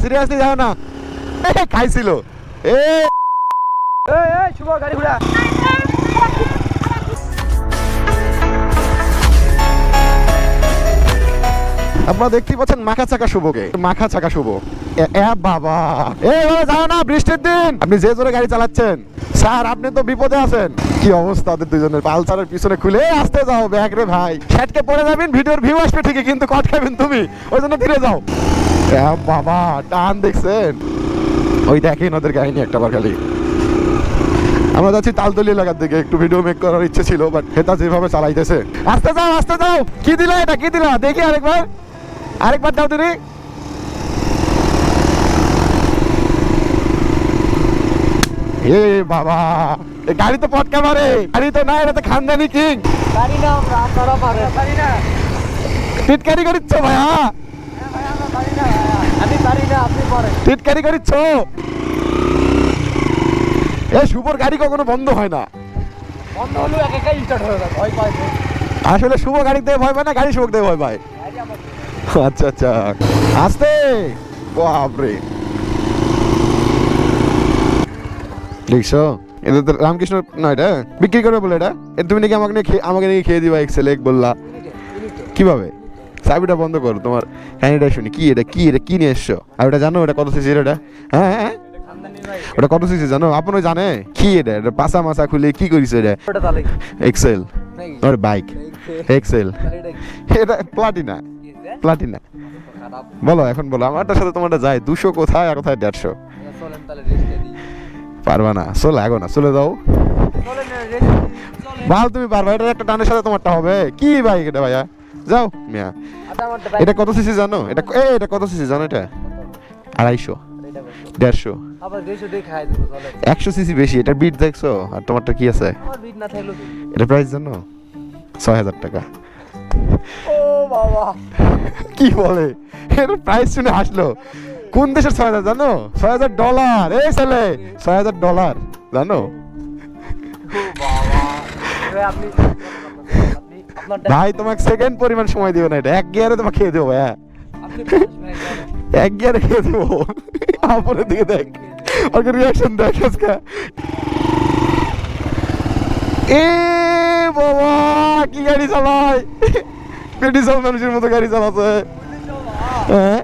Seriously যাও না, খাইছিল এ শুভ গাড়ি ঘোড়া। আপনারা দেখতেই পাচ্ছেন মাখা চাকা শুভকে, মাখা চাকা শুভ। বাবা যাও না, বৃষ্টির দিন আপনি যে জোরে গাড়ি চালাচ্ছেন স্যার, আপনি তো বিপদে আছেন। কি অবস্থা ওদের দুজনের, পালসারের পিছনে খুলে আসতে যাও ব্যাগ রে ভাই, সেটকে পড়ে যাবেন, ভিডিওর ভিউ আসবে ঠিকই কিন্তু কট খাবেন তুমি, ওই জন্য ধীরে যাও। বাবা টান দেখছেন, ওই দেখেন ওদের কাহিনী একটা বার খালি। আমরা যাচ্ছি তালতলি এলাকার দিকে, একটু ভিডিও মেক করার ইচ্ছে ছিল, বাট হেতা যেভাবে চালাইতেছে। আস্তে যাও আস্তে যাও। কি দিলা এটা, কি দিলা দেখি, আরেকবার যাও তুমি। এ বাবা, গাড়ি তো পটকা মারে, গাড়ি তো না, এটা তো খানদানি কিং গাড়ি না, আপনারা মারে গাড়ি না। টিটকারি করিচ্ছ ভাইয়া, আমি পারি না, আপনি পারেন। টিটকারি করিচ্ছ। এ শুভর গাড়ি কখনো বন্ধ হয় না, বন্ধ হলেও এক একাই স্টার্ট হয়ে যায়, ভয় পায়। আসলে শুভ গাড়ি দিয়ে ভয় পায় না, গাড়ি শুভ দিয়ে ভয় পায়। আচ্ছা আচ্ছা, আস্তে বাপরে। দেখছো, এটা তো রামকৃষ্ণ না, এটা বিক্রি করবে বলে, এটা তুমি নাকি আমাকে নিয়ে খেয়ে দিবা এক্সেল এক বললা। কিভাবে? চাবিটা বন্ধ করো, তোমার কাহিনীটা শুনি। কি এটা, কি এটা, কি নিয়ে এসছো? আর ওটা জানো ওটা কত সিসির? এটা হ্যাঁ ওটা কত সিসি জানো? আপনি জানে কি এটা? এটা পাসা মাসা খুলে কি করিস? এটা এক্সেল, ওর বাইক এক্সেল, এটা প্লাটিনা। প্লাটিনা বলো, এখন বলো, আমারটার সাথে তোমারটা যায় 200 কোথায় আর কোথায় 150। পারবা না, চলে আগো না, চলে যাও ভালো, তুমি পারবা। এটা একটা টানের সাথে তোমারটা হবে। কি বাইক এটা ভাইয়া, যাও মিয়া। এটা কত সিসি জানো? এটা এটা কত সিসি জানো? এটা 250, 150, 100 সিসি বেশি। এটা বিট দেখছো? আর তোমারটা কি আছে? এটা প্রাইস জানো? 6000 টাকা। ও বাবা, কি বলে? এর প্রাইস শুনে হাসলো। কোন দেশের 6000 জানো? $6000। এই ছেলে, $6000 জানো? ভাই তোমাকে সেকেন্ড পরিমাণ সময় দিও না, এটা এক গিয়ারে তোমাকে খেয়ে দেবো ভাইয়া, এক গিয়ারে খেয়ে দেবো। আপনের দিকে দেখ, ওকে রিয়াকশন দেখ আজকে। এ বাবা, কি গাড়ি চালায়, পেটিসল মানুষের মতো গাড়ি চালাচ্ছে। হ্যাঁ,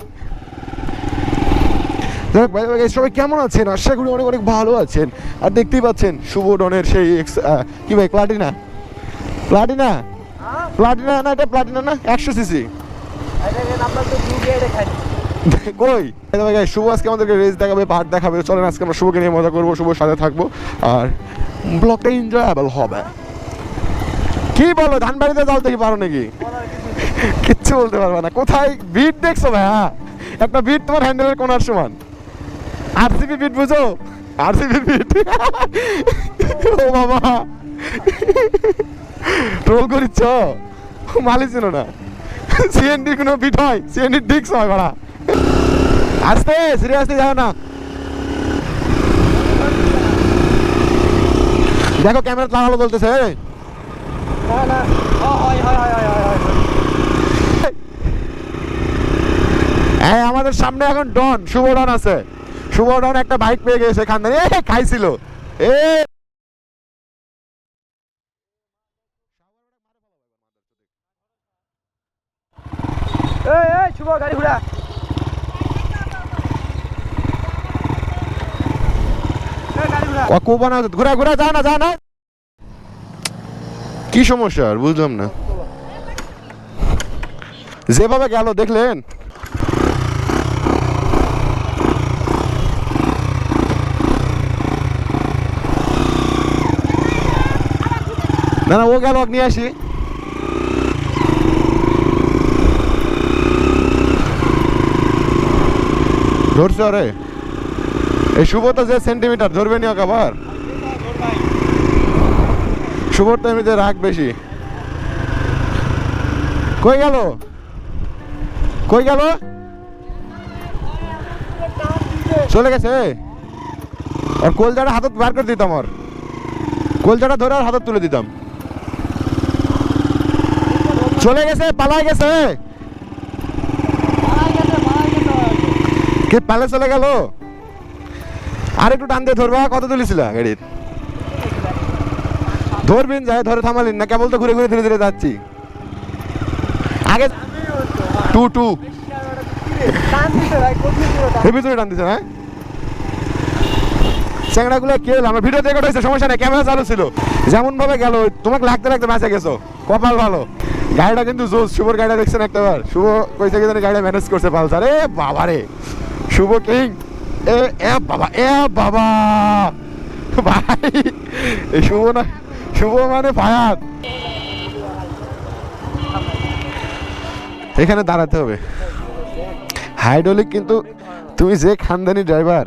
সবাই কেমন আছেন? আশা করি অনেক অনেক ভালো আছেন। আর দেখতেই পাচ্ছেন শুভ ডনের সেই কি ভাই, প্লাটিনা, প্লাটিনা প্লাটিনা না, এটা প্লাটিনা না, 100 সিসি। কই শুভ আজকে আমাদেরকে রেস দেখাবে, পাহাড় দেখাবে। চলেন আজকে আমরা শুভকে নিয়ে মজা করবো, শুভর সাথে থাকবো, আর ব্লগটা এনজয়েবল হবে। কি বলো, ধানবাড়িতে যাও দেখি, পারো নাকি? কিচ্ছু বলতে পারবে না। কোথায় বিট দেখছো ভাইয়া? একটা বিট তোমার হ্যান্ডেলের কোনার সমান। আরসিবি বিট বুঝো? RCB beat. ও বাবা, ট্রোল করিচ্ছ, মালিক ছিল না। সিএনডি কোনো বিট হয়? সিএনডি ডিক্স হয় ভাড়া। আস্তে, সিরিয়াসলি যাও না। দেখো ক্যামেরা লাগালো বলতেছে। হ্যাঁ, আমাদের সামনে এখন ডন, শুভ ডন আছে। শুভ ডন একটা বাইক পেয়ে গেছে, খানদানি খাইছিল। এ শুভ গাড়ি ঘোড়া। ঘোরা ঘোরা, যা না, যা না। কি সমস্যা আর বুঝলাম না। যেভাবে গেল দেখলেন? না না, ও গেল, নিয়ে আসি। ধরছে রে এই শুভ তো, যে সেন্টিমিটার ধরবে নি আবার। শুভর তো এমনিতে রাগ বেশি। কই গেল, কই গেল? চলে গেছে। আর কলজাটা হাতত বার করে দিতাম, আর কলজাটা ধরে আর হাতত তুলে দিতাম। চলে গেছে, পালাই গেছে। কে পালে চলে গেল? আর একটু টান দিয়ে ধরবা, কত তুলেছিল গাড়ির? ধরবেন যায়, ধরে থামালেন না, কেবল তো ঘুরে ঘুরে ধীরে ধীরে যাচ্ছি। আগে টু টু হেভি জোরে টান দিছে না? চ্যাংড়াগুলো কে হলো? আমার ভিডিও রেকর্ড হয়েছে, সমস্যা নেই, ক্যামেরা চালু ছিল। যেমন ভাবে গেল তোমাকে লাগতে লাগতে বাঁচা গেছো, কপাল ভালো। গাড়িটা কিন্তু জোস, শুভর গাড়িটা দেখছেন একটাবার? শুভ কইছে কি জানি গাড়িটা ম্যানেজ করছে পালসার। এ বাবা রে, শুভ কিং। এ এ বাবা, এ বাবা ভাই, এই শুভ না, শুভ মানে ফায়াত। এখানে দাঁড়াতে হবে হাইড্রোলিক, কিন্তু তুমি যে খানদানি ড্রাইভার